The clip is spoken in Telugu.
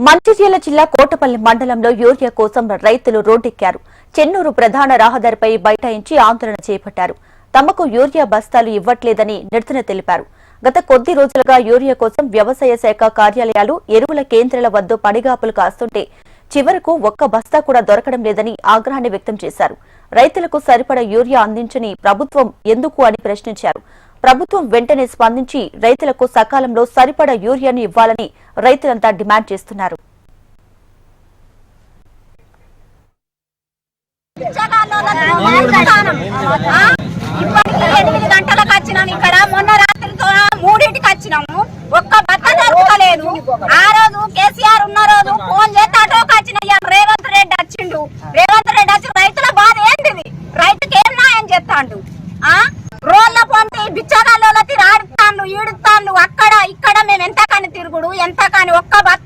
మంచిర్యాల జిల్లా కోటపల్లి మండలంలో యూరియా కోసం రైతులు రోడ్డెక్కారు. చెన్నూరు ప్రధాన రహదారిపై బైఠాయించి ఆందోళన చేపట్టారు. తమకు యూరియా బస్తాలు ఇవ్వట్లేదని నిరసన తెలిపారు. గత కొద్ది రోజులుగా యూరియా కోసం వ్యవసాయ శాఖ కార్యాలయాలు, ఎరువుల కేంద్రాల వద్ద పడిగాపులు కాస్తుంటే చివరకు ఒక్క బస్తా కూడా దొరకడం లేదని ఆగ్రహాన్ని వ్యక్తం చేశారు. రైతులకు సరిపడా యూరియా అందించని ప్రభుత్వం ఎందుకు అని ప్రశ్నించారు. ప్రభుత్వం వెంటనే స్పందించి రైతులకు సకాలంలో సరిపడా యూరియాను ఇవ్వాలని రైతులంతా డిమాండ్ చేస్తున్నారు. ఇప్పటికి 8 గంటలకు వచ్చినాం. ఇక్కడ మొన్న రాత్రితో 3ంటికి వచ్చినాము. ఒక్క బత్త దొరకలేదు. ఆ రోజు కేసీఆర్ ఉన్న రోజు ఫోన్ చేస్తే అటోకి వచ్చిన రేవంత్ రెడ్డి వచ్చిండు. రేవంత్ రెడ్డి వచ్చి రైతుల బాధ ఏంటిది, రైతుకి ఏం న్యాయం చేస్తాండు? రోడ్ల పొంటి బిచ్చగాళ్ళకి రాడుతాండు, ఈడుతాండు. అక్కడ ఇక్కడ మేము ఎంత కానీ తిరుగుడు, ఎంత కానీ ఒక్క బత్త